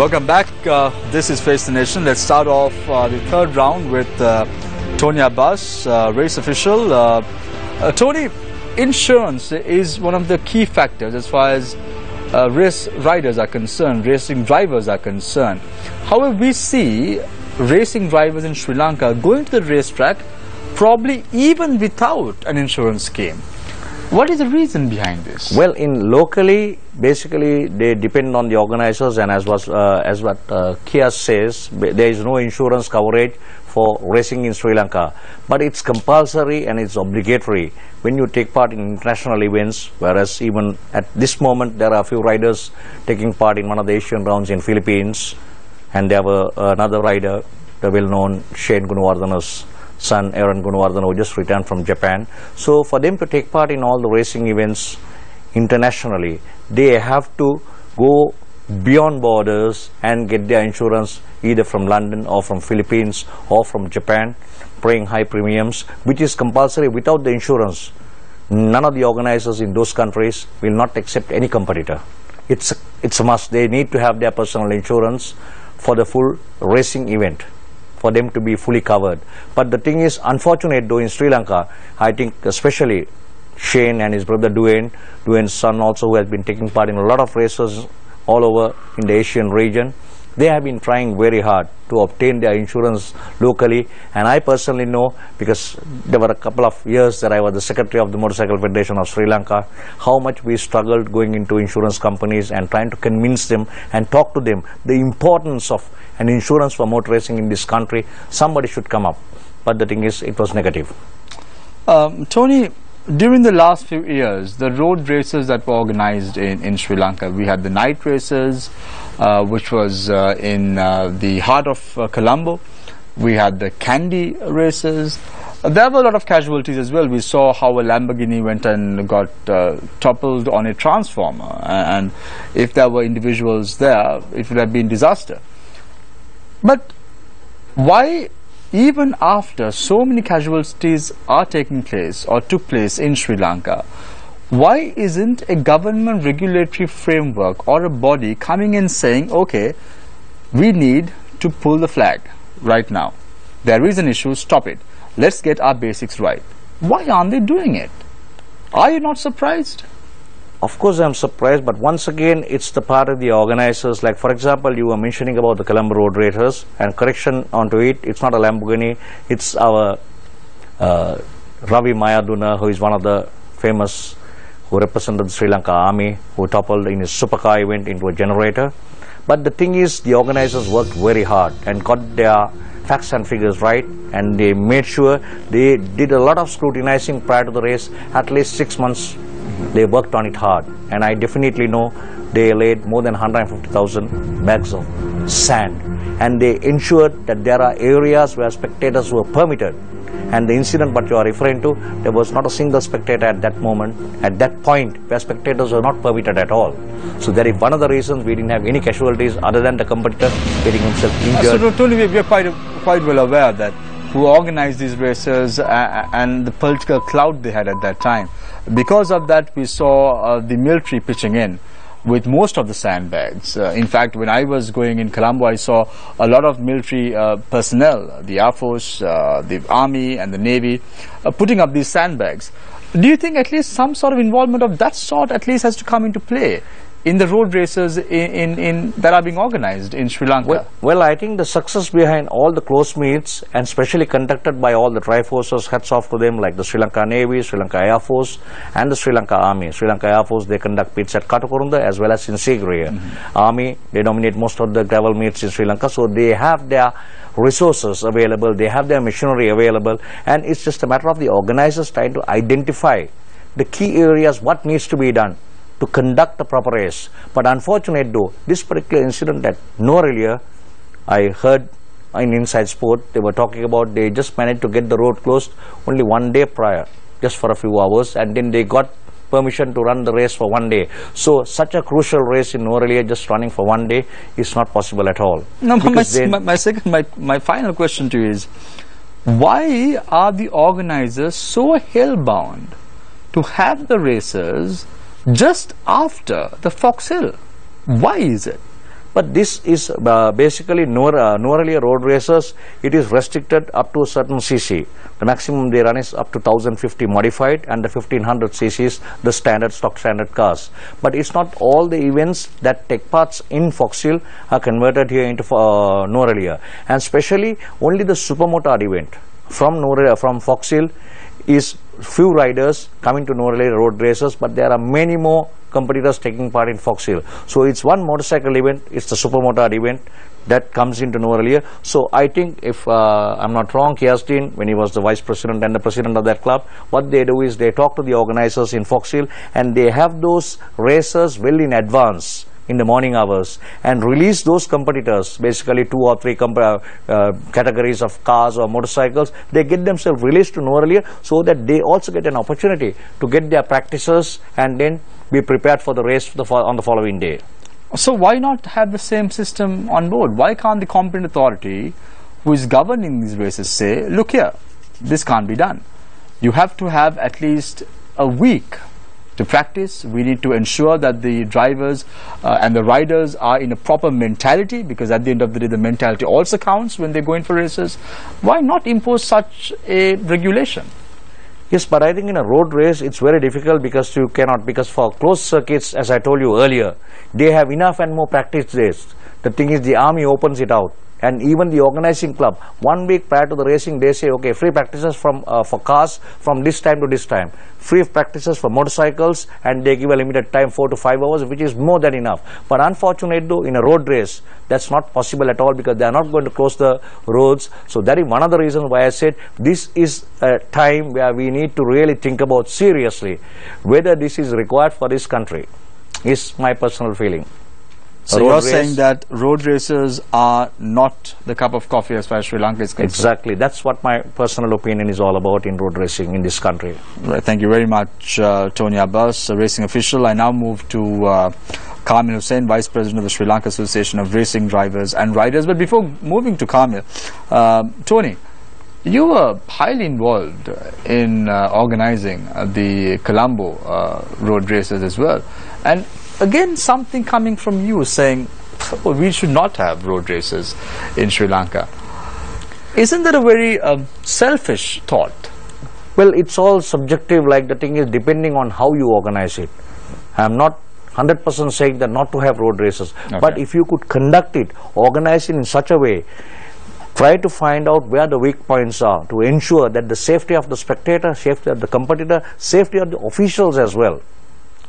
Welcome back. This is Face the Nation. Let's start off the third round with Tony Abbas, race official. Tony, insurance is one of the key factors as far as race riders are concerned, racing drivers are concerned. However, we see racing drivers in Sri Lanka going to the racetrack probably even without an insurance scheme. What is the reason behind this? Well, in locally, basically they depend on the organizers, and as what Kia says, there is no insurance coverage for racing in Sri Lanka. But it's compulsory and it's obligatory when you take part in international events, whereas even at this moment there are a few riders taking part in one of the Asian rounds in Philippines, and there were another rider, the well-known Shane Gunawardana's son Aaron Gunawardana, who just returned from Japan. So for them to take part in all the racing events internationally, they have to go beyond borders and get their insurance either from London or from Philippines or from Japan, paying high premiums, which is compulsory. Without the insurance, none of the organizers in those countries will not accept any competitor. It's a must. They need to have their personal insurance for the full racing event, for them to be fully covered. But the thing is, unfortunate though, in Sri Lanka, I think especially Shane and his brother Duane's son also, who has been taking part in a lot of races all over in the Asian region, they have been trying very hard to obtain their insurance locally. And I personally know, because there were a couple of years that I was the secretary of the Motorcycle Federation of Sri Lanka, how much we struggled going into insurance companies and trying to convince them and talk to them the importance of an insurance for motor racing in this country. Somebody should come up. But the thing is, it was negative. Tony, during the last few years, the road races that were organized in Sri Lanka, we had the night races, which was in the heart of Colombo. We had the Kandy races. There were a lot of casualties as well. We saw how a Lamborghini went and got toppled on a transformer, and if there were individuals there, it would have been disaster. But why, even after so many casualties are taking place or took place in Sri Lanka, why isn't a government regulatory framework or a body coming in saying, okay, we need to pull the flag right now. There is an issue, stop it. Let's get our basics right. Why aren't they doing it? Are you not surprised? Of course I'm surprised, but once again it's the part of the organizers. Like for example, you were mentioning about the Colombo road racers, and correction onto it, it's not a Lamborghini, it's our Ravi Mayaduna, who is one of the famous, who represented the Sri Lanka Army, who toppled in his supercar event into a generator. But the thing is, the organizers worked very hard and got their facts and figures right, and they made sure they did a lot of scrutinizing prior to the race. At least 6 months they worked on it hard, and I definitely know they laid more than 150,000 bags of sand, and they ensured that there are areas where spectators were permitted. And the incident what you are referring to, there was not a single spectator at that moment, at that point, where spectators were not permitted at all. So that is one of the reasons we didn't have any casualties other than the competitor getting himself injured. So Tony, we are quite well aware that who organized these races and the political clout they had at that time. Because of that, we saw the military pitching in with most of the sandbags. In fact, when I was going in Colombo, I saw a lot of military personnel, the Air Force, the Army and the Navy, putting up these sandbags. Do you think at least some sort of involvement of that sort at least has to come into play in the road races that are being organized in Sri Lanka? Well, I think the success behind all the close meets, and especially conducted by all the tri-forces, hats off to them, like the Sri Lanka Navy, Sri Lanka Air Force and the Sri Lanka Army. Sri Lanka Air Force, they conduct meets at Katakurunda as well as in Sigiriya. Army, they dominate most of the gravel meets in Sri Lanka, so they have their resources available, they have their machinery available, and it's just a matter of the organizers trying to identify the key areas, what needs to be done to conduct the proper race. But unfortunate though, this particular incident that no earlier, I heard in Inside Sport, they were talking about they just managed to get the road closed only 1 day prior, just for a few hours, and then they got permission to run the race for 1 day. So such a crucial race in Norelia, just running for 1 day is not possible at all. No, my final question to you is, why are the organizers so hell-bound to have the races just after the Fox Hill? Why is it? But this is basically normally road races, it is restricted up to a certain cc. The maximum they run is up to 1050 modified, and the 1500 cc's the stock standard cars. But it's not all the events that take parts in Foxhill are converted here into Norelia, and especially only the supermotard event from Foxhill is few riders coming to Norelia road races, but there are many more competitors taking part in Foxhill. So it's one motorcycle event, it's the supermotard event that comes into Norelia. So I think, if I'm not wrong, Kiastin, when he was the vice president and the president of that club, what they do is they talk to the organizers in Foxhill, and they have those races well in advance in the morning hours, and release those competitors, basically 2 or 3 categories of cars or motorcycles. They get themselves released to Norelia so that they also get an opportunity to get their practices and then be prepared for the race on the following day. So why not have the same system on board? Why can't the competent authority who is governing these races say, look here, this can't be done. You have to have at least a week to practice. We need to ensure that the drivers and the riders are in a proper mentality, because at the end of the day the mentality also counts when they're going for races. Why not impose such a regulation? Yes, but I think in a road race it's very difficult, because you cannot, because for closed circuits, as I told you earlier, they have enough and more practice days. The thing is, the army opens it out, and even the organizing club, 1 week prior to the racing, they say, okay, free practices for cars from this time to this time, free practices for motorcycles, and they give a limited time, 4 to 5 hours, which is more than enough. But unfortunately, though, in a road race, that's not possible at all, because they are not going to close the roads. So that is one of the reasons why I said this is a time where we need to really think about seriously whether this is required for this country, is my personal feeling. So you're saying that road races are not the cup of coffee as far as Sri Lanka is concerned? Exactly. That's what my personal opinion is all about in road racing in this country. Right. Thank you very much, Tony Abbas, a racing official. I now move to Kamil Hussain, Vice President of the Sri Lanka Association of Racing Drivers and Riders. But before moving to Kamil, Tony, you were highly involved in organizing the Colombo road races as well. And again, something coming from you saying, oh, we should not have road races in Sri Lanka. Isn't that a very selfish thought? Well, it's all subjective. Like, the thing is, depending on how you organize it. I'm not 100% saying that not to have road races. Okay. But if you could conduct it, organize it in such a way, try to find out where the weak points are to ensure that the safety of the spectator, safety of the competitor, safety of the officials as well.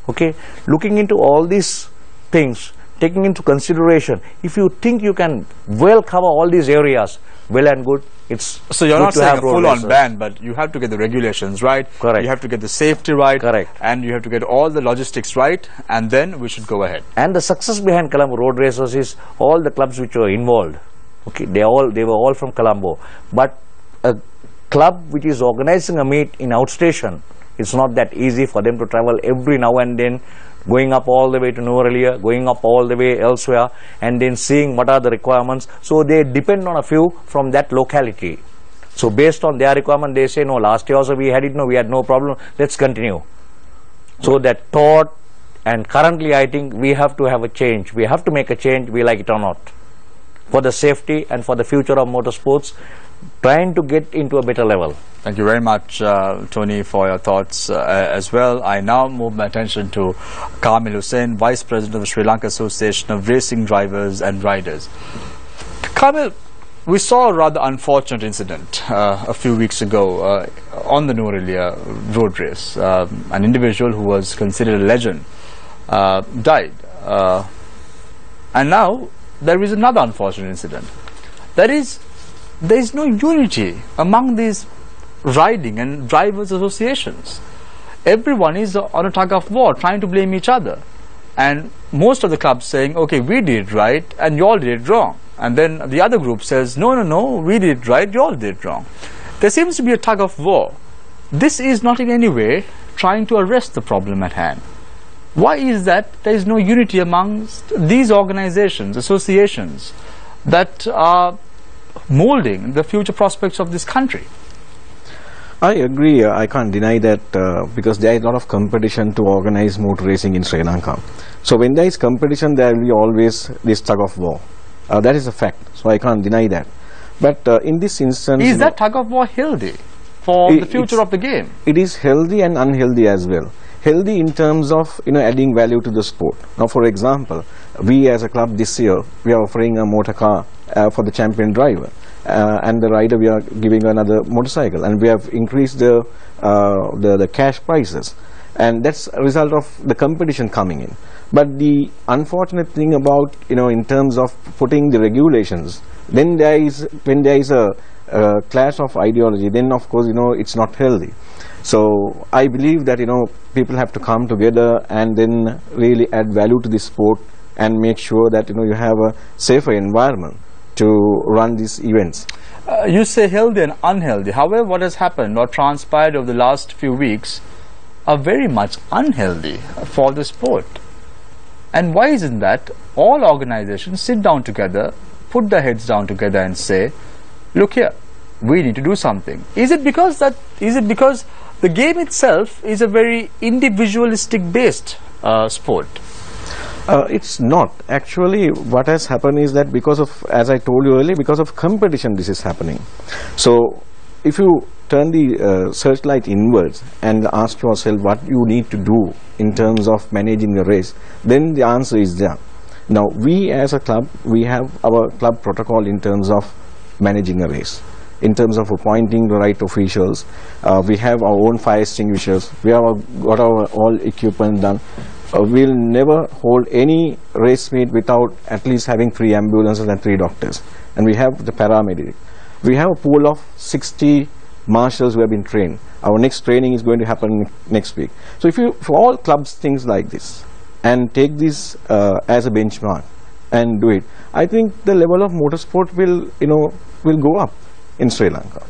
Okay, looking into all these things, taking into consideration, if you think you can well cover all these areas, well and good. It's so you're not saying a full-on ban, but you have to get the regulations right. Correct. You have to get the safety right. Correct. And you have to get all the logistics right, and then we should go ahead. And the success behind Colombo road races is all the clubs which were involved. Okay, they were all from Colombo. But a club which is organizing a meet in outstation, it's not that easy for them to travel every now and then, going up all the way to Norelia, going up all the way elsewhere, and then seeing what are the requirements. So they depend on a few from that locality. So based on their requirement, they say, no, last year also we had it, no, we had no problem, let's continue. So that thought, and currently I think we have to have a change. We have to make a change, we like it or not, for the safety and for the future of motorsports, trying to get into a better level. Thank you very much, Tony, for your thoughts as well. I now move my attention to Kamil Hussain, Vice President of the Sri Lanka Association of Racing Drivers and Riders. Kamil, we saw a rather unfortunate incident a few weeks ago on the Norelia road race. An individual who was considered a legend died. And now there is another unfortunate incident. That is, there is no unity among these riding and drivers associations. Everyone is on a tug of war, trying to blame each other, and most of the clubs saying, okay, we did it right and you all did it wrong, and then the other group says, no, we did it right, you all did it wrong. There seems to be a tug of war. This is not in any way trying to arrest the problem at hand. Why is that there is no unity amongst these organizations, associations that are molding the future prospects of this country? I agree. I can't deny that because there is a lot of competition to organize motor racing in Sri Lanka. So when there is competition, there will be always this tug of war. That is a fact. So I can't deny that. But in this instance, is that tug of war healthy for the future of the game? It is healthy and unhealthy as well. Healthy in terms of adding value to the sport. Now, for example, we as a club this year we are offering a motor car for the champion driver. And the rider we are giving another motorcycle, and we have increased the cash prices, and that's a result of the competition coming in. But the unfortunate thing about in terms of putting the regulations, then when there is a clash of ideology, then of course it's not healthy. So I believe that people have to come together and then really add value to the sport and make sure that you have a safer environment to run these events. You say healthy and unhealthy. However, what has happened or transpired over the last few weeks are very much unhealthy for the sport. And why isn't that? All organizations sit down together, put their heads down together and say, look here, we need to do something. Is it because the game itself is a very individualistic based sport? It's not. Actually, what has happened is that because of, as I told you earlier, because of competition this is happening. So if you turn the searchlight inwards and ask yourself what you need to do in terms of managing the race, then the answer is there. Now, we as a club, we have our club protocol in terms of managing a race, in terms of appointing the right officials. We have our own fire extinguishers. We have got our all equipment done. We'll never hold any race meet without at least having 3 ambulances and 3 doctors. And we have the paramedic. We have a pool of 60 marshals who have been trained. Our next training is going to happen next week. So if all clubs things like this and take this as a benchmark and do it, I think the level of motorsport will go up in Sri Lanka.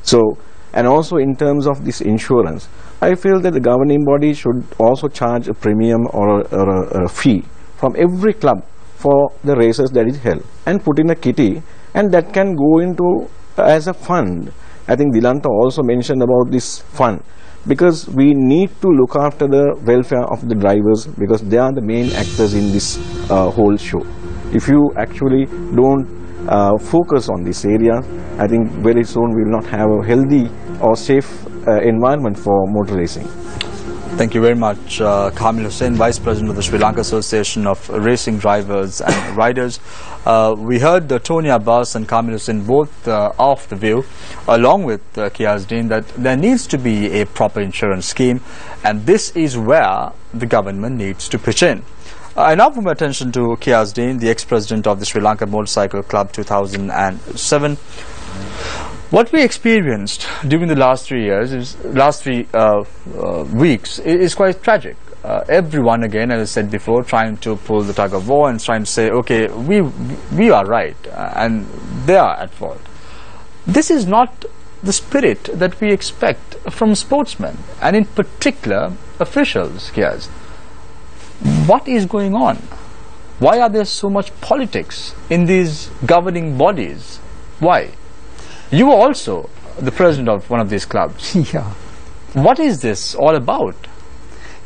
So, and also in terms of this insurance, I feel that the governing body should also charge a premium or a fee from every club for the races that is held and put in a kitty, and that can go into as a fund. I think Dilanta also mentioned about this fund, because we need to look after the welfare of the drivers, because they are the main actors in this whole show. If you actually don't focus on this area, I think very soon we will not have a healthy or safe environment for motor racing. Thank you very much, Kamil Hussain, Vice President of the Sri Lanka Association of Racing Drivers and Riders. We heard Tony Abbas and Kamil Hussain both of the view, along with Kiasdeen, that there needs to be a proper insurance scheme, and this is where the government needs to pitch in. I now put my attention to Kiasdeen, the ex-president of the Sri Lanka Motorcycle Club 2007. What we experienced during the last 3 weeks is quite tragic. Everyone, again, as I said before, trying to pull the tug of war and trying to say, okay, we are right and they are at fault. This is not the spirit that we expect from sportsmen, and in particular officials. Kias, what is going on? Why are there so much politics in these governing bodies? Why? You are also the president of one of these clubs. Yeah. What is this all about?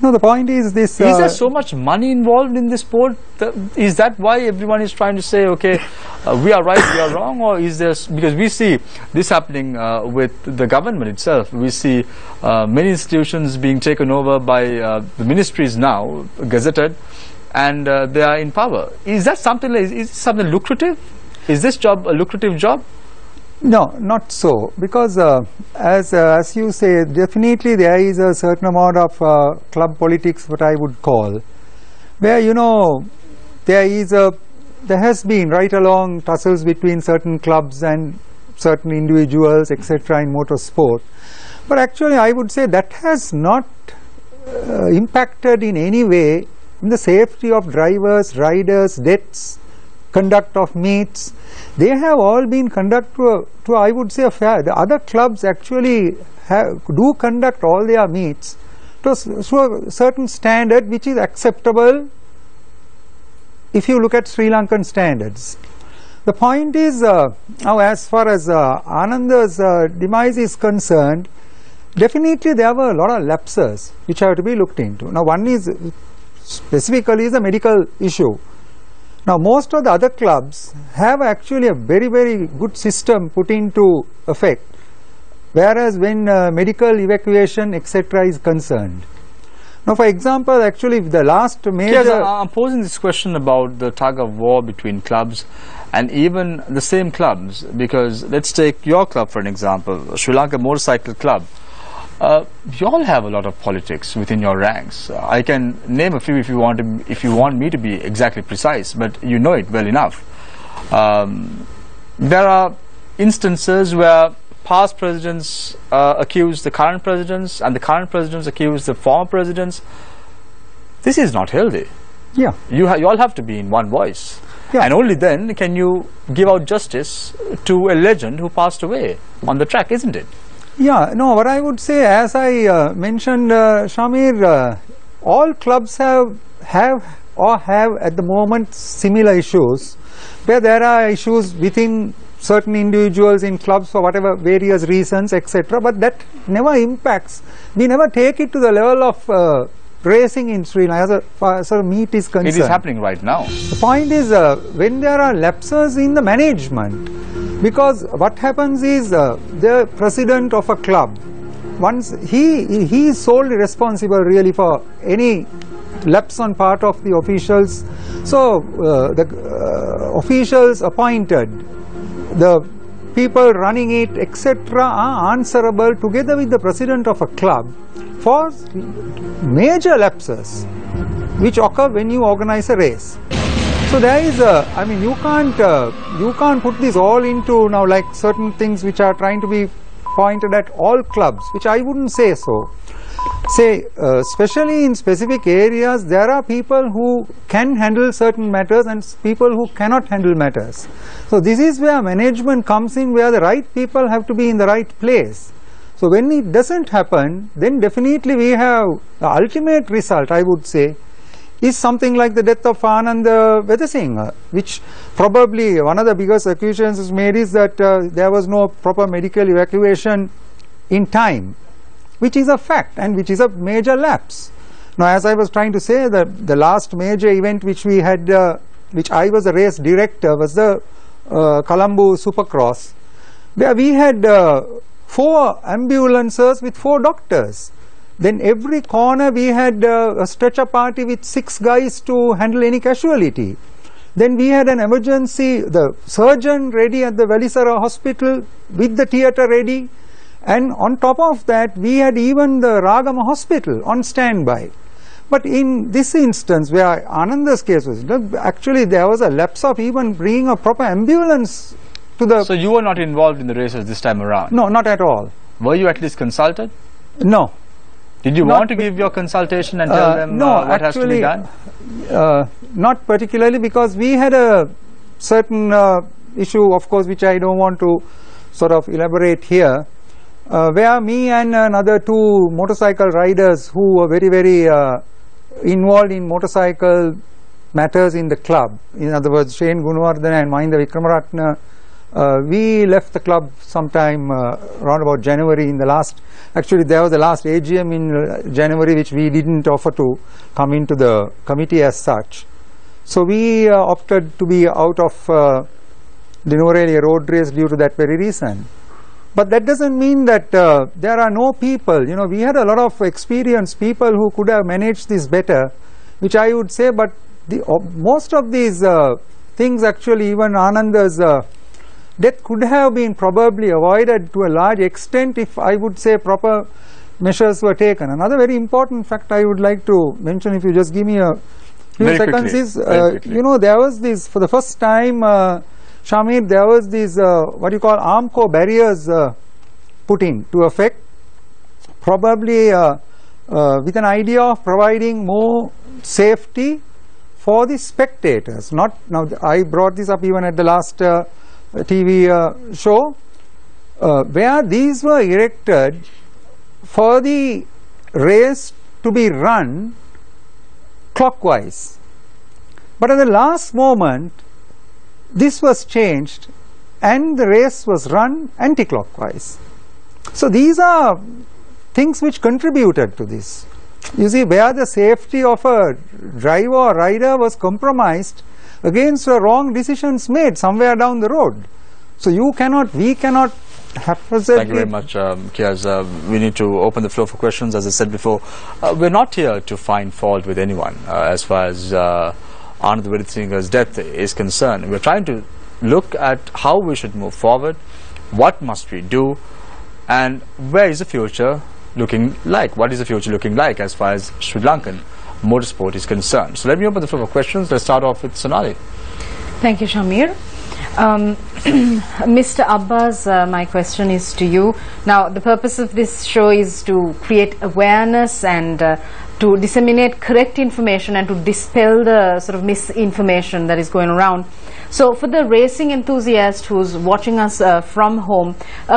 No, the point is this... Is there so much money involved in this sport? Is that why everyone is trying to say, okay, we are right, we are wrong? Or is there... Because we see this happening with the government itself. We see many institutions being taken over by the ministries now, gazetted, and they are in power. Is that something, is something lucrative? Is this job a lucrative job? No, not so, because as you say, definitely there is a certain amount of club politics, what I would call, where there has been right along tussles between certain clubs and certain individuals, etc., in motorsport. But actually I would say that has not impacted in any way in the safety of drivers, riders, deaths, conduct of meets. They have all been conducted to I would say, a fair. The other clubs actually do conduct all their meets to a certain standard which is acceptable if you look at Sri Lankan standards. The point is, now as far as Ananda's demise is concerned, definitely there were a lot of lapses which have to be looked into. Now one is specifically is a medical issue. Now most of the other clubs have actually a very, very good system put into effect, whereas when medical evacuation etc. is concerned. Now for example, actually the last major... Yes, I'm posing this question about the tug of war between clubs and even the same clubs, because let's take your club for an example, Sri Lanka Motorcycle Club. You all have a lot of politics within your ranks. I can name a few if you want me to be exactly precise, but you know it well enough. There are instances where past presidents accuse the current presidents, and the current presidents accuse the former presidents. This is not healthy. Yeah. You all have to be in one voice. Yeah. And only then can you give out justice to a legend who passed away on the track, isn't it? Yeah, no, what I would say, as I mentioned, Shamir, all clubs have at the moment similar issues, where there are issues within certain individuals in clubs for whatever various reasons, etc. But that never impacts. We never take it to the level of racing in Sri Lanka as a meet is concerned. It is happening right now. The point is, when there are lapses in the management, because what happens is the president of a club, once he is solely responsible really for any lapse on part of the officials. So the officials appointed, the people running it etc. are answerable together with the president of a club for major lapses which occur when you organize a race. So there is I mean you can't put this all into now like certain things which are trying to be pointed at all clubs, which I wouldn't say so. Say especially in specific areas there are people who can handle certain matters and people who cannot handle matters. So this is where management comes in, where the right people have to be in the right place. So when it doesn't happen, then definitely we have the ultimate result, I would say, is something like the death of Anand Vedasinghe, which probably one of the biggest accusations made is that there was no proper medical evacuation in time, which is a fact and which is a major lapse. Now as I was trying to say, that the last major event which we had, which I was a race director, was the Colombo Supercross, where we had 4 ambulances with 4 doctors. Then every corner we had a stretcher party with 6 guys to handle any casualty. Then we had an emergency, the surgeon ready at the Velisara hospital with the theatre ready, and on top of that we had even the Ragama hospital on standby. But in this instance where Ananda's case was, actually there was a lapse of even bringing a proper ambulance to the... So you were not involved in the races this time around? No, not at all. Were you at least consulted? No. Did you want to give your consultation and tell them what has to be done? Not particularly, because we had a certain issue, of course, which I don't want to sort of elaborate here, where me and another 2 motorcycle riders who were very, very involved in motorcycle matters in the club, in other words, Shane Gunawardena and Mahinda Vikramaratne, we left the club sometime around about January. In the last, actually there was the last AGM in January which we didn't offer to come into the committee as such. So we opted to be out of the Nuwara road race due to that very reason. But that doesn't mean that there are no people, you know, we had a lot of experienced people who could have managed this better, which I would say, but most of these things actually, even Ananda's death could have been probably avoided to a large extent if I would say proper measures were taken. Another very important fact I would like to mention, if you just give me a few seconds, is you know, there was this, for the first time, Shamir, there was these what you call Armco barriers put in to effect, probably with an idea of providing more safety for the spectators. Not now, I brought this up even at the last TV show, where these were erected for the race to be run clockwise. But at the last moment, this was changed and the race was run anti-clockwise. So these are things which contributed to this. You see, where the safety of a driver or rider was compromised against the wrong decisions made somewhere down the road. So we cannot haphazardly... Thank you very much, Kiaz. We need to open the floor for questions. As I said before, we're not here to find fault with anyone as far as Anand Viditsinger's death is concerned. We're trying to look at how we should move forward, what must we do, and where is the future looking like? What is the future looking like as far as Sri Lankan motorsport is concerned? So let me open the floor for questions. Let's start off with Sonali. Thank you, Shamir. Mr. Abbas, my question is to you. Now, the purpose of this show is to create awareness and to disseminate correct information and to dispel the sort of misinformation that is going around. So, for the racing enthusiast who's watching us from home,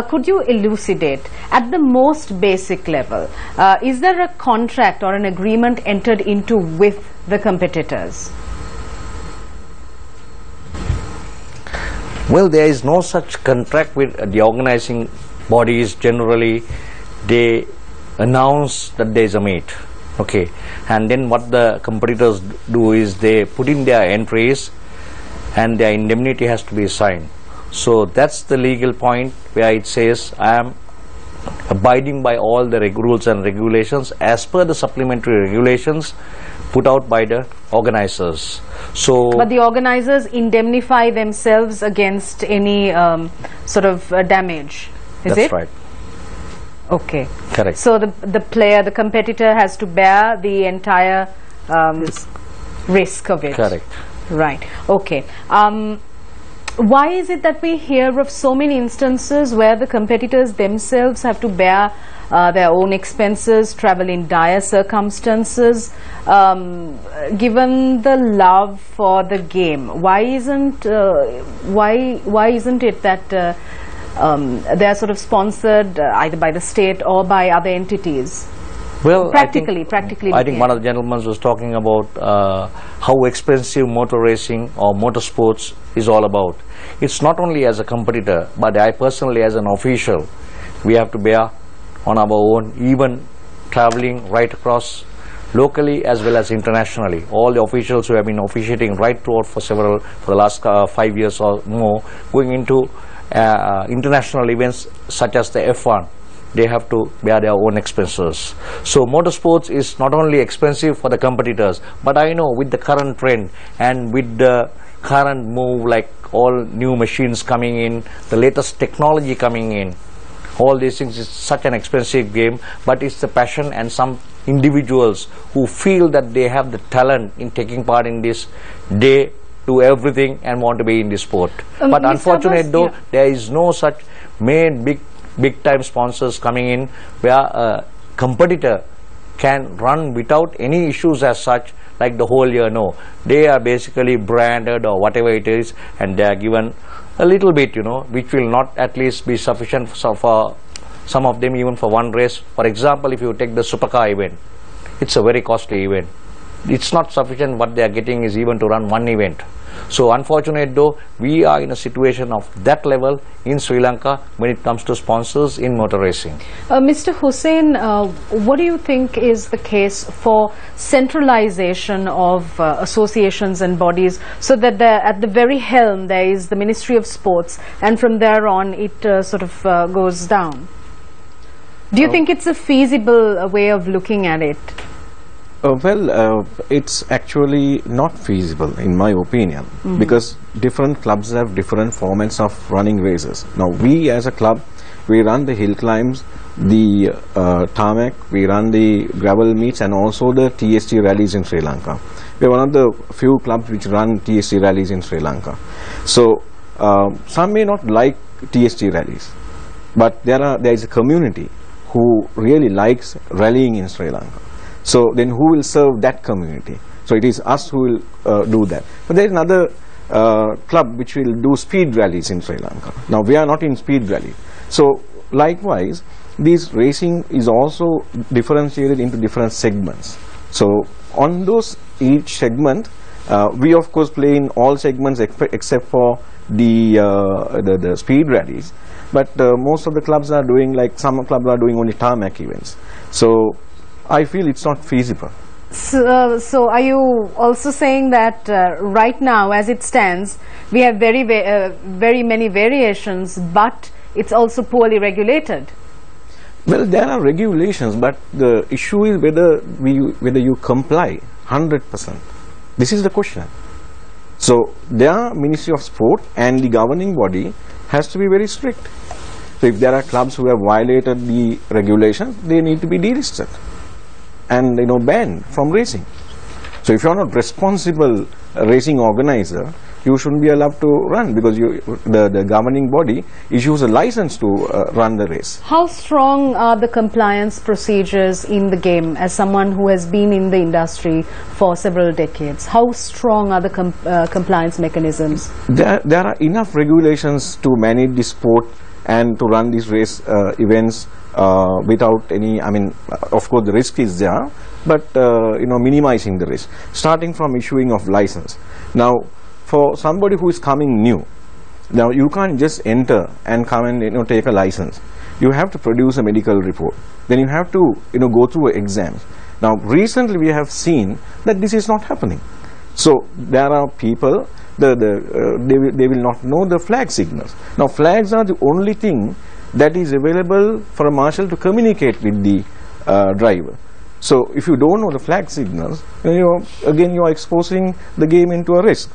could you elucidate at the most basic level, is there a contract or an agreement entered into with the competitors? Well, there is no such contract with the organizing bodies. Generally, they announce that there is a meet, okay, and then what the competitors do is they put in their entries and their indemnity has to be signed. So that's the legal point where it says I am abiding by all the rules and regulations as per the supplementary regulations put out by the organizers. So, but the organizers indemnify themselves against any sort of damage, is it? That's right. Okay. Correct. So the competitor has to bear the entire risk of it. Correct. Right. Okay. Why is it that we hear of so many instances where the competitors themselves have to bear their own expenses, travel in dire circumstances, given the love for the game? Why isn't it that they are sort of sponsored either by the state or by other entities? Well, practically. I think one of the gentlemen was talking about how expensive motor racing or motorsports is all about. It's not only as a competitor, but I personally as an official, we have to bear on our own, even traveling right across locally as well as internationally. All the officials who have been officiating right throughout for the last 5 years or more, going into international events such as the F1, they have to bear their own expenses. So motorsports is not only expensive for the competitors, but I know with the current trend and with the current move, like all new machines coming in, the latest technology coming in, all these things, is such an expensive game, but it's the passion and some individuals who feel that they have the talent in taking part in this, they do everything and want to be in this sport. But unfortunately though, there is no such main big time sponsors coming in where a competitor can run without any issues as such, like the whole year. No, they are basically branded or whatever it is, and they are given a little bit, which will not at least be sufficient for some of them, even for one race. For example, if you take the supercar event, it's a very costly event. It's not sufficient. What they are getting is even to run one event. So unfortunate though, we are in a situation of that level in Sri Lanka when it comes to sponsors in motor racing. Mr. Hussain, what do you think is the case for centralization of associations and bodies, so that at the very helm there is the Ministry of Sports, and from there on it sort of goes down? Do you think it's a feasible way of looking at it? It's actually not feasible in my opinion, because different clubs have different formats of running races. Now we as a club, we run the hill climbs, the tarmac, we run the gravel meets and also the TST rallies in Sri Lanka. We are one of the few clubs which run TST rallies in Sri Lanka. So some may not like TST rallies, but there is a community who really likes rallying in Sri Lanka. So then who will serve that community? So it is us who will do that. But there is another club which will do speed rallies in Sri Lanka. Now we are not in speed rally. So likewise, this racing is also differentiated into different segments. So on those each segment, We of course play in all segments except for the speed rallies, but most of the clubs are doing, like some clubs are doing only tarmac events. So I feel it's not feasible. So are you also saying that right now, as it stands, we have very many variations, but it's also poorly regulated? Well, there are regulations, but the issue is whether you comply 100%. This is the question. So their Ministry of Sport and the governing body has to be very strict. So if there are clubs who have violated the regulations, they need to be delisted and banned from racing. So if you are not responsible racing organizer, you shouldn't be allowed to run, because the governing body issues a license to run the race. How strong are the compliance procedures in the game? As someone who has been in the industry for several decades, how strong are the compliance mechanisms? There are enough regulations to manage the sport and to run these race events without any, of course the risk is there, but minimizing the risk, starting from issuing of license. Now for somebody who is coming new, now you can't just enter and come and take a license. You have to produce a medical report, then you have to go through exams. Now recently we have seen that this is not happening. So there are people, they will not know the flag signals. Now flags are the only thing that is available for a marshal to communicate with the driver. So if you don't know the flag signals, again you are exposing the game into a risk.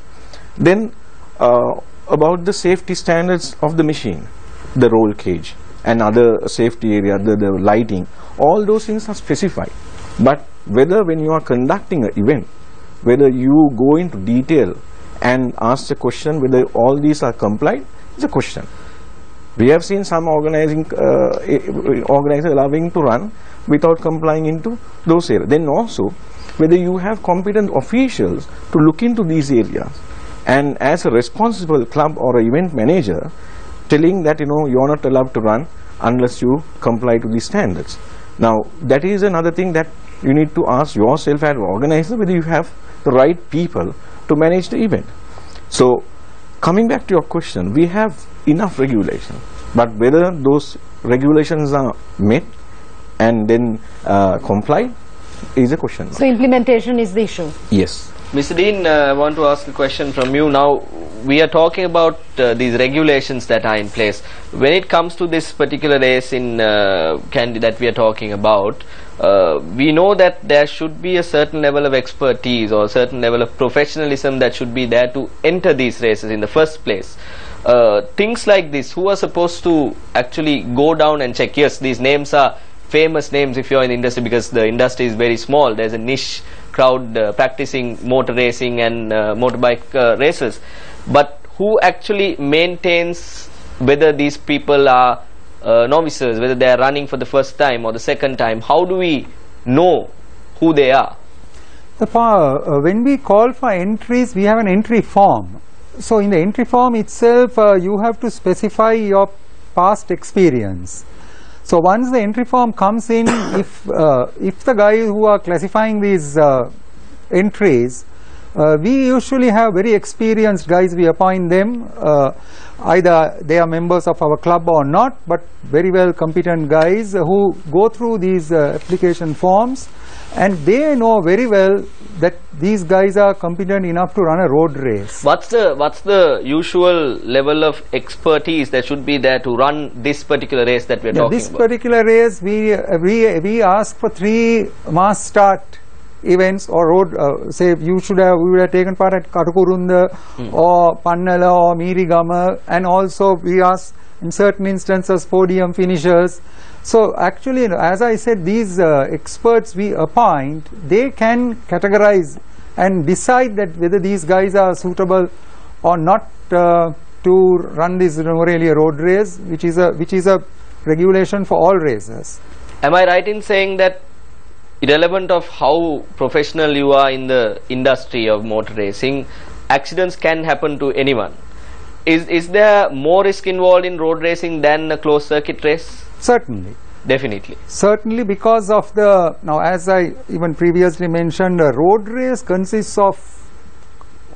Then about the safety standards of the machine, the roll cage and other safety area, the lighting, all those things are specified. But whether when you are conducting an event, whether you go into detail and ask the question whether all these are complied, is a question. We have seen some organizers allowing to run without complying into those areas. Then also whether you have competent officials to look into these areas, and as a responsible club or an event manager telling that you are not allowed to run unless you comply to these standards. Now that is another thing that you need to ask yourself as an organizer, whether you have the right people to manage the event. So coming back to your question, we have enough regulation, but whether those regulations are met and then complied is a question. So implementation is the issue. Yes. Mr. Dean, I want to ask a question from you. Now, we are talking about these regulations that are in place. When it comes to this particular race in Kandy that we are talking about, we know that there should be a certain level of expertise or a certain level of professionalism that should be there to enter these races in the first place. Things like this, who are supposed to actually go down and check? Yes, these names are famous names if you're in the industry, because the industry is very small. There's a niche crowd practicing motor racing and motorbike races, but who actually maintains whether these people are novices, whether they are running for the first time or the second time? How do we know who they are? When we call for entries, we have an entry form. So in the entry form itself, you have to specify your past experience. So once the entry form comes in, if the guys who are classifying these entries, we usually have very experienced guys. We appoint them, either they are members of our club or not, but very well competent guys who go through these application forms, and they know very well that these guys are competent enough to run a road race. What's the usual level of expertise that should be there to run this particular race that we are talking this about? This particular race, we ask for 3 mass start events or road. Say we would have taken part at Katukurunda or Pannala or Mirigama, and also we ask in certain instances podium finishers. So actually, as I said, these experts we appoint, they can categorize and decide that whether these guys are suitable or not to run this Norelia road race, which is a regulation for all races. Am I right in saying that, irrelevant of how professional you are in the industry of motor racing, accidents can happen to anyone? Is there more risk involved in road racing than a closed circuit race? Certainly. Definitely. Certainly, because of now as I even previously mentioned, a road race consists of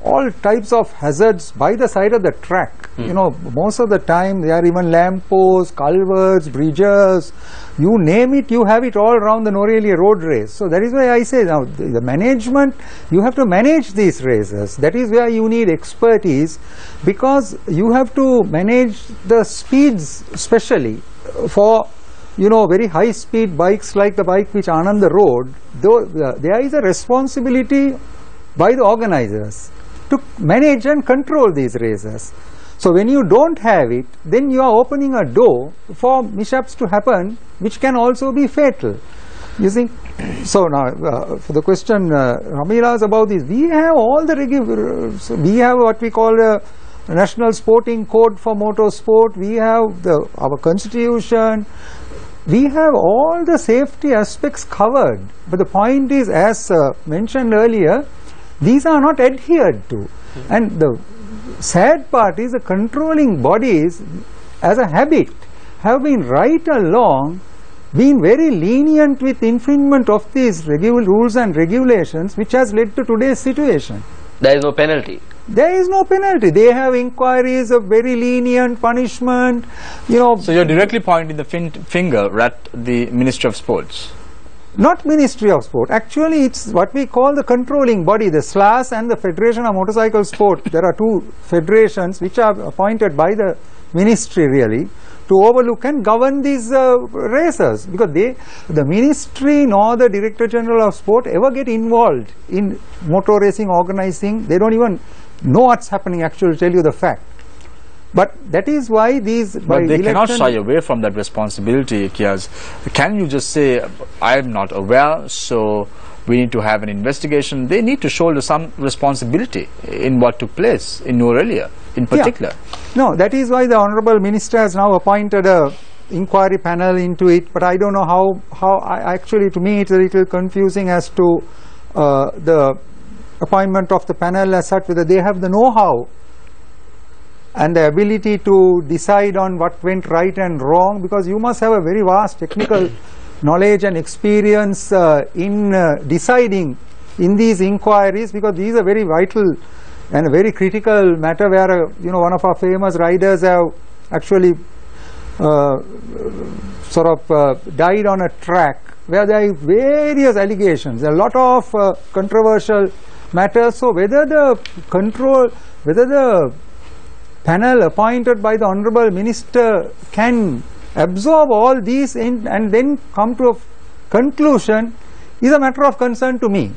all types of hazards by the side of the track. You know, most of the time there are even lampposts, culverts, bridges, you name it, you have it all around the Norelli road race. So that is why I say now the management, you have to manage these races. That is where you need expertise, because you have to manage the speeds, especially for, you know, very high speed bikes like the bike which Ananda rode. Though there is a responsibility by the organizers to manage and control these races. So when you don't have it, then you are opening a door for mishaps to happen, which can also be fatal. You see? So now for the question Ramila asked about this, we have all the we have what we call a National Sporting Code for Motorsport, we have our constitution, we have all the safety aspects covered. But the point is, as mentioned earlier, these are not adhered to. And the sad part is the controlling bodies, as a habit, have been right along been very lenient with infringement of these rules and regulations, which has led to today's situation. There is no penalty. There is no penalty. They have inquiries of very lenient punishment, you know. So you're directly pointing the finger at the Ministry of Sports. Not Ministry of Sport. Actually, it's what we call the controlling body, the SLAS and the Federation of Motorcycle Sport. There are two federations which are appointed by the ministry really to overlook and govern these races, because the ministry nor the Director General of Sport ever get involved in motor racing organizing. They don't even know what's happening, actually, to tell you the fact. But that is why these... But they cannot shy away from that responsibility, Kiaz. Can you just say, I am not aware, so we need to have an investigation? They need to shoulder some responsibility in what took place in Norelia in particular. Yeah. No, that is why the Honourable Minister has now appointed a inquiry panel into it, but I don't know how actually, to me it's a little confusing as to the appointment of the panel as such, whether they have the know-how and the ability to decide on what went right and wrong, because you must have a very vast technical knowledge and experience in deciding in these inquiries, because these are very vital and a very critical matter where you know, one of our famous riders have actually sort of died on a track where there are various allegations, a lot of controversial matters. So whether the panel appointed by the Honourable Minister can absorb all these and then come to a conclusion is a matter of concern to me.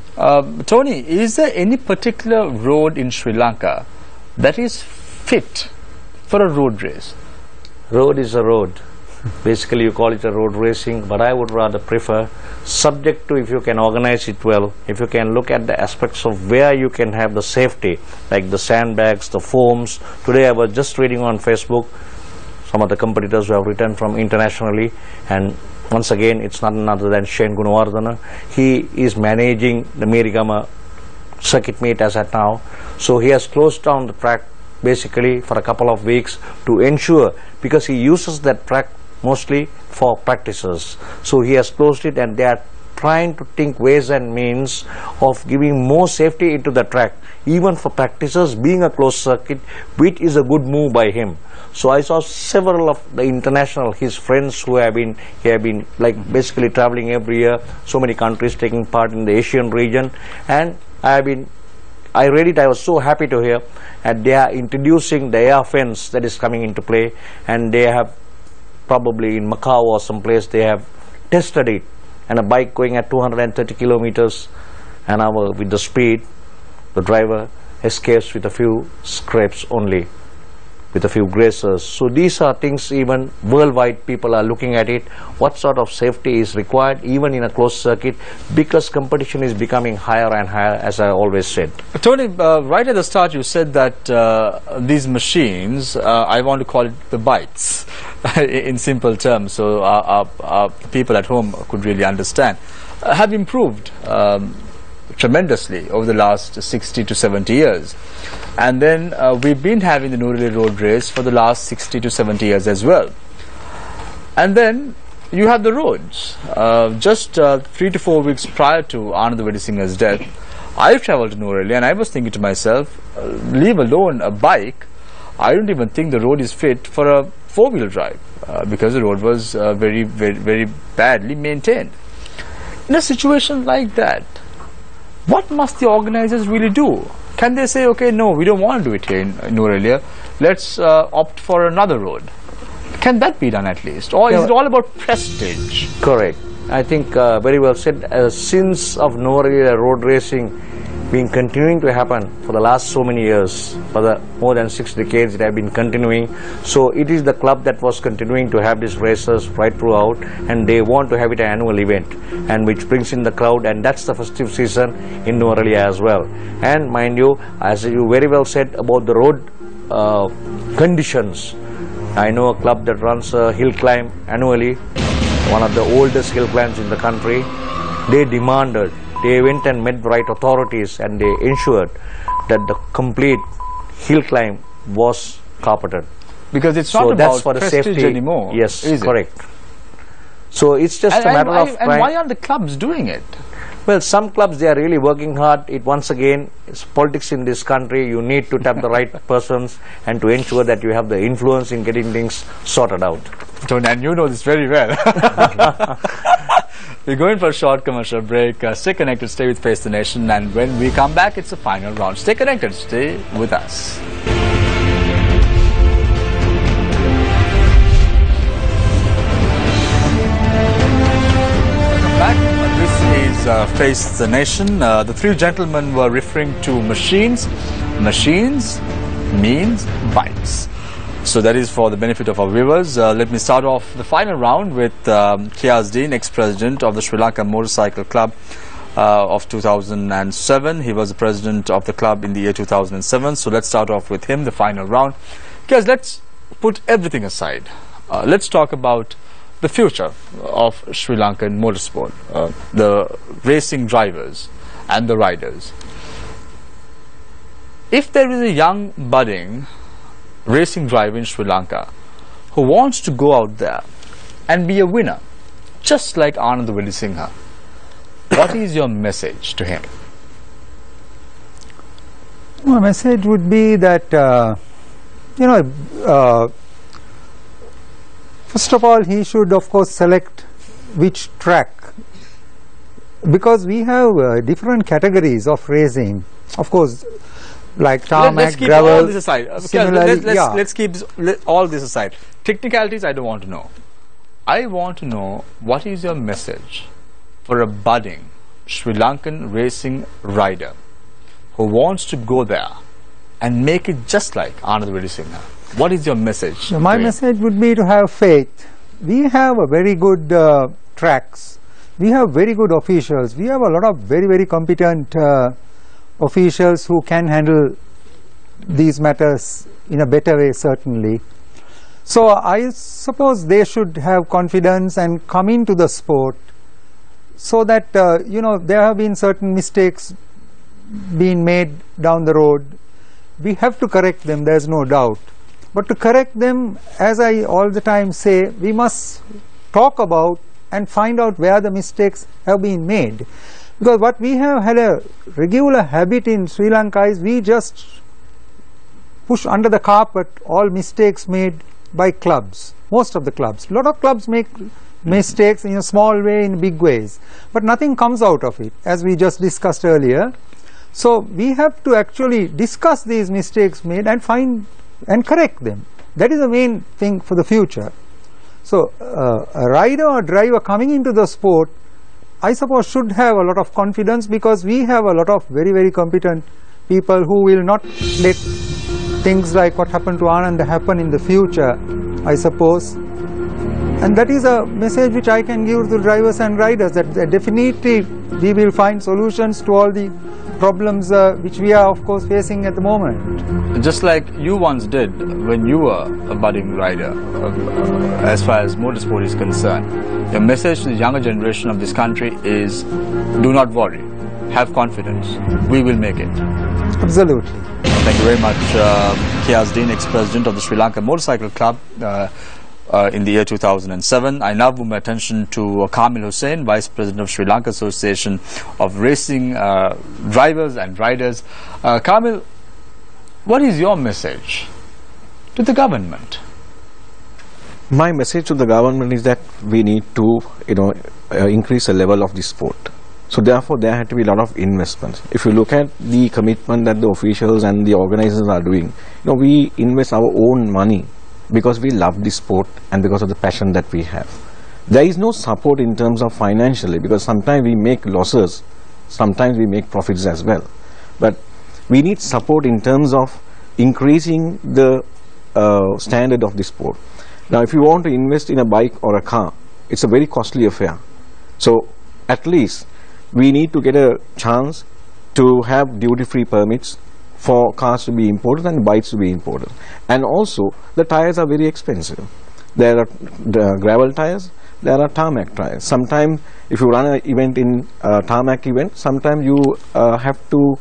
Tony, is there any particular road in Sri Lanka that is fit for a road race? Road is a road. Basically you call it a road racing, but I would rather prefer, subject to if you can organize it well, if you can look at the aspects of where you can have the safety, like the sandbags, the foams. Today I was just reading on Facebook some of the competitors who have returned from internationally, and once again it's not none other than Shane Gunawardana. He is managing the Mirigama circuit meet as at now, so he has closed down the track basically for a couple of weeks to ensure, because he uses that track mostly for practices. So he has closed it, and they are trying to think ways and means of giving more safety into the track, even for practices being a closed circuit, which is a good move by him. So I saw several of the international, his friends who have been like basically traveling every year, so many countries taking part in the Asian region, and I read it, I was so happy to hear, and they are introducing the air fence that is coming into play, and they have probably in Macau or someplace they have tested it, and a bike going at 230 kilometers an hour with the speed, the driver escapes with a few scrapes only, with a few grazers. So these are things, even worldwide people are looking at it, what sort of safety is required even in a closed circuit, because competition is becoming higher and higher, as I always said. Tony, right at the start you said that these machines, I want to call it the bikes in simple terms, so our people at home could really understand, have improved tremendously over the last 60 to 70 years. And then we've been having the Norelia road race for the last 60 to 70 years as well. And then you have the roads. Just 3 to 4 weeks prior to Anand Vedisinghe's death, I travelled to Nuwara and I was thinking to myself, leave alone a bike, I don't even think the road is fit for a four-wheel drive because the road was very badly maintained. In a situation like that, what must the organizers really do? Can they say, okay, no, we don't want to do it here in Nuwara, let's opt for another road? Can that be done at least? Or is it all about prestige? Correct. I think very well said. Since of Nuwara road racing been continuing to happen for the last so many years, for the more than 6 decades it have been continuing. So it is the club that was continuing to have these races right throughout, and they want to have it an annual event, and which brings in the crowd, and that's the festive season in Nuwara as well. And mind you, as you very well said about the road conditions, I know a club that runs a hill climb annually, one of the oldest hill climbs in the country. They went and met the right authorities and they ensured that the complete hill climb was carpeted. Because it's not about for the prestige safety anymore. Yes, is correct. So it's just a matter of and why aren't the clubs doing it? Well, some clubs, they are really working hard. It once again is politics in this country. You need to tap the right persons and to ensure that you have the influence in getting things sorted out. Tony, and you know this very well. We're going for a short commercial break. Stay connected, stay with Face the Nation, and when we come back, it's the final round. Stay connected, stay with us. Welcome back. This is Face the Nation. The three gentlemen were referring to machines. Machines means bikes. So that is for the benefit of our viewers. Let me start off the final round with Kiasdeen, ex-president of the Sri Lanka Motorcycle Club of 2007. He was the president of the club in the year 2007. So let's start off with him, the final round. Kias, let's put everything aside. Let's talk about the future of Sri Lankan motorsport, the racing drivers and the riders. If there is a young budding racing driver in Sri Lanka who wants to go out there and be a winner, just like Anand Vedisinghe, what is your message to him? My message would be that, first of all, he should of course select which track, because we have different categories of racing. Of course, like tarmac, let's keep gravel. all this aside. Let's keep all this aside. Technicalities I don't want to know. I want to know what is your message for a budding Sri Lankan racing rider who wants to go there and make it just like Anand Vedisinghe. What is your message? My message would be to have faith. We have a very good tracks. We have very good officials. We have a lot of very competent officials who can handle these matters in a better way, certainly. So I suppose they should have confidence and come into the sport, so that there have been certain mistakes being made down the road. We have to correct them, there is no doubt. But to correct them, as I all the time say, we must talk about and find out where the mistakes have been made. Because what we have had a regular habit in Sri Lanka is we just push under the carpet all mistakes made by clubs, most of the clubs. A lot of clubs make mistakes in a small way, in big ways, but nothing comes out of it, as we just discussed earlier. So we have to actually discuss these mistakes made and find and correct them. That is the main thing for the future. So a rider or driver coming into the sport, I suppose, should have a lot of confidence, because we have a lot of very competent people who will not let things like what happened to Anand happen in the future, I suppose. And that is a message which I can give to drivers and riders, that definitely we will find solutions to all the problems which we are of course facing at the moment. Just like you once did when you were a budding rider, as far as motorsport is concerned, your message to the younger generation of this country is, do not worry, have confidence, we will make it. Absolutely. Thank you very much, Kiasdeen, ex-president of the Sri Lanka Motorcycle Club. in the year 2007. I now move my attention to Kamil Hussain, Vice President of Sri Lanka Association of Racing Drivers and Riders. Kamil, what is your message to the government? My message to the government is that we need to, increase the level of the sport. So therefore, there had to be a lot of investments. If you look at the commitment that the officials and the organizers are doing, we invest our own money because we love the sport and because of the passion that we have. There is no support in terms of financially, because sometimes we make losses, sometimes we make profits as well. But we need support in terms of increasing the standard of the sport. Now, if you want to invest in a bike or a car, it's a very costly affair. So at least we need to get a chance to have duty-free permits for cars to be imported and bikes to be imported. And also, the tires are very expensive. There are gravel tires, there are tarmac tires. Sometimes, if you run an event in tarmac event, sometimes you have to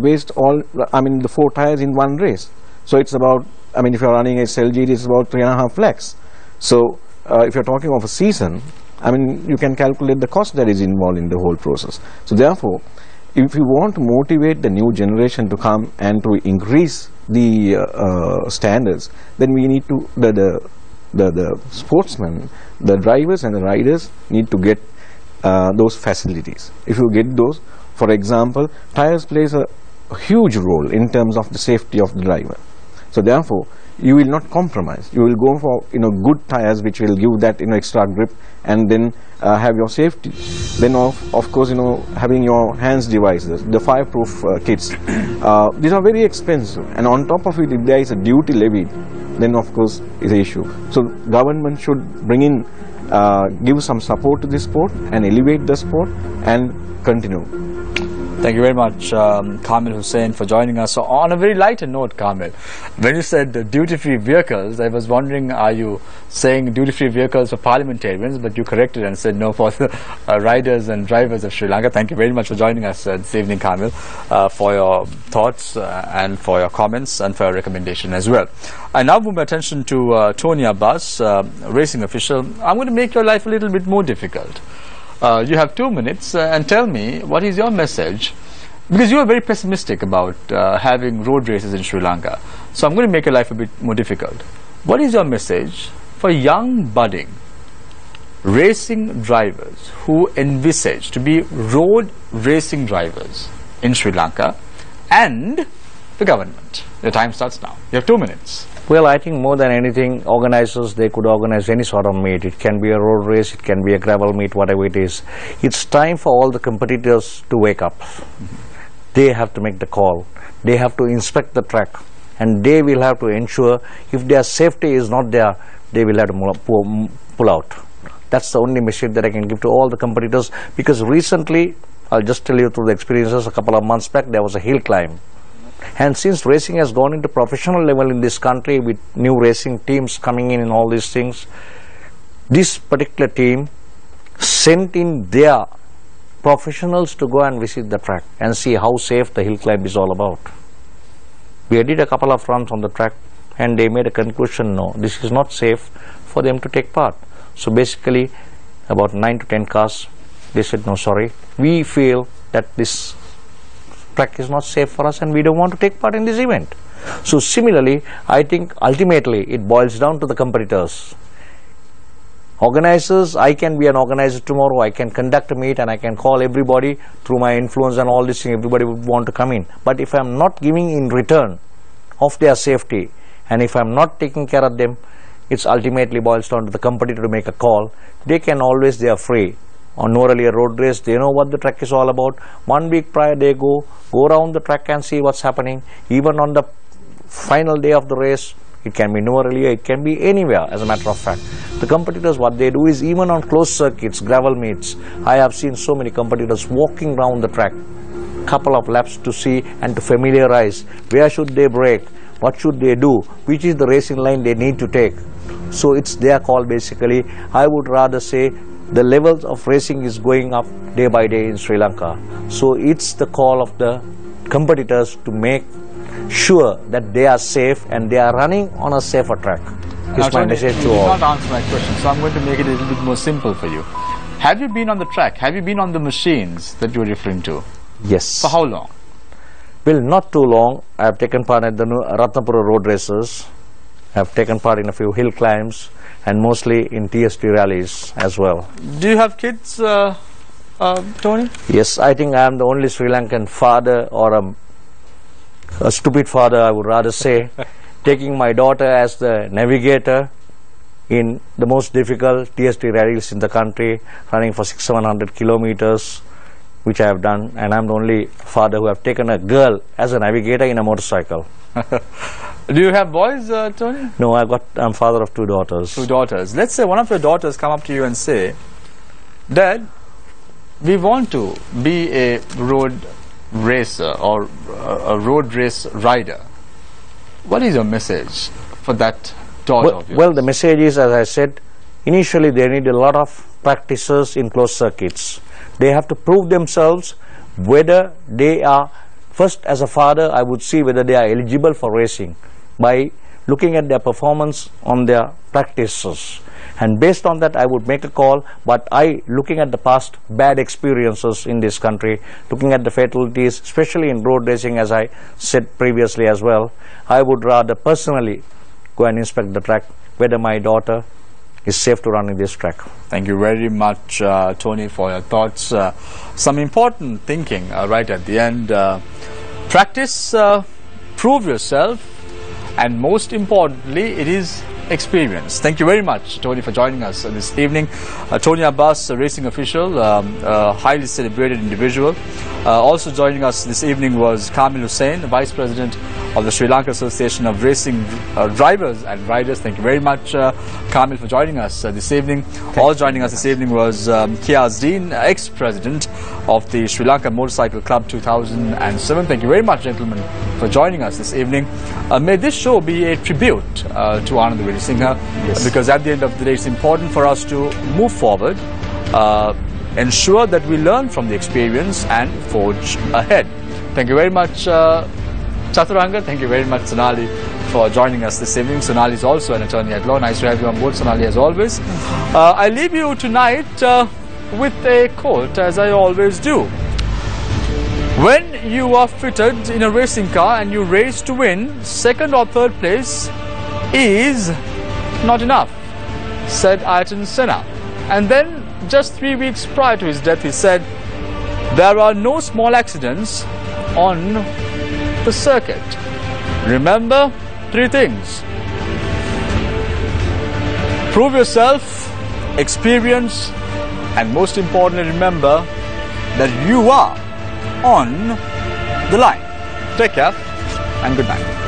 waste the 4 tires in one race. So it's about, if you're running a LGD, it's about 3.5 lakhs. So if you're talking of a season, you can calculate the cost that is involved in the whole process. So therefore, if you want to motivate the new generation to come and to increase the standards, then we need to, the sportsmen, the drivers and the riders need to get those facilities. If you get those, for example, tires plays a huge role in terms of the safety of the driver. So therefore, you will not compromise. You will go for good tires which will give that extra grip, and then have your safety. Then of course having your hands devices, the fireproof kits. These are very expensive, and on top of it, if there is a duty levied, then of course is an issue. So government should bring in, give some support to this sport and elevate the sport and continue. Thank you very much, Kamil Hussain, for joining us. So on a very lighter note, Kamil, when you said duty-free vehicles, I was wondering, are you saying duty-free vehicles for parliamentarians? But you corrected and said no, for the riders and drivers of Sri Lanka. Thank you very much for joining us this evening, Kamil, for your thoughts and for your comments and for your recommendation as well. I now move my attention to Tony Abbas, racing official. I'm going to make your life a little bit more difficult. You have 2 minutes and tell me what is your message, because you are very pessimistic about having road races in Sri Lanka. So I'm going to make your life a bit more difficult. What is your message for young budding racing drivers who envisage to be road racing drivers in Sri Lanka and the government? Your time starts now. You have 2 minutes. Well, I think more than anything, organizers, they could organize any sort of meet. It can be a road race, it can be a gravel meet, whatever it is. It's time for all the competitors to wake up. They have to make the call. They have to inspect the track. And they will have to ensure, if their safety is not there, they will have to pull out. That's the only message that I can give to all the competitors. Because recently, I'll just tell you through the experiences, a couple of months back, there was a hill climb. And since racing has gone into professional level in this country, with new racing teams coming in and all these things, this particular team sent in their professionals to go and visit the track and see how safe the hill climb is all about. We did a couple of runs on the track and they made a conclusion, no, this is not safe for them to take part. So basically, about 9 to 10 cars, they said, no, sorry, we feel that this track is not safe for us and we don't want to take part in this event. So similarly, I think ultimately it boils down to the competitors. Organizers, I can be an organizer tomorrow, I can conduct a meet and I can call everybody through my influence and all this thing, everybody would want to come in. But if I am not giving in return of their safety and if I am not taking care of them, it ultimately boils down to the competitor to make a call. They can always, they are free. On normally a road race, they know what the track is all about. 1 week prior, they go around the track and see what's happening. Even on the final day of the race, it can be Norelia, it can be anywhere, as a matter of fact. The competitors, what they do is, even on closed circuits, gravel meets, I have seen so many competitors walking around the track, couple of laps to see and to familiarize where should they brake, what should they do, which is the racing line they need to take. So it's their call basically. I would rather say the levels of racing is going up day by day in Sri Lanka. So it's the call of the competitors to make sure that they are safe and they are running on a safer track. is my message to all. You all. did not answer my question, so I'm going to make it a little bit more simple for you. Have you been on the track? Have you been on the machines that you were referring to? Yes. For how long? Well, not too long. I have taken part in the Ratnapura road races. I have taken part in a few hill climbs and mostly in TST rallies as well. Do you have kids, Tony? Yes, I think I am the only Sri Lankan father, or a stupid father I would rather say, taking my daughter as the navigator in the most difficult TST rallies in the country, running for 600-700 kilometers, which I have done, and I'm the only father who have taken a girl as a navigator in a motorcycle. Do you have boys, Tony? No, I'm father of 2 daughters. 2 daughters. Let's say one of your daughters come up to you and say, Dad, we want to be a road racer or a road race rider. What is your message for that daughter of yours? Well, the message is, as I said, initially they need a lot of practices in closed circuits. They have to prove themselves whether they are, first as a father, I would see whether they are eligible for racing by looking at their performance on their practices. And based on that, I would make a call. But looking at the past bad experiences in this country, looking at the fatalities, especially in road racing, as I said previously as well, I would rather personally go and inspect the track, whether my daughter is safe to run in this track. Thank you very much, Tony, for your thoughts. Some important thinking right at the end. Practice, prove yourself, and most importantly, it is experience. Thank you very much, Tony, for joining us this evening. Tony Abbas, a racing official, a highly celebrated individual. Also joining us this evening was Kamil Hussain, Vice President of the Sri Lanka Association of Racing Drivers and Riders. Thank you very much, Kamil, for joining us this evening. Joining us this evening was Kiaz Dean, ex-president of the Sri Lanka Motorcycle Club 2007. Thank you very much, gentlemen, for joining us this evening. May this show be a tribute to Anand Veerasinghe, because at the end of the day, it's important for us to move forward, ensure that we learn from the experience and forge ahead. Thank you very much, Chaturanga. Thank you very much, Sonali, for joining us this evening. Sonali is also an attorney at law. Nice to have you on board, Sonali, as always. I leave you tonight with a quote, as I always do. When you are fitted in a racing car and you race to win, second or third place is not enough, said Ayrton Senna. And then, just 3 weeks prior to his death, he said, there are no small accidents on the circuit. Remember 3 things. Prove yourself, experience, and most importantly, remember that you are on the line. Take care and good night.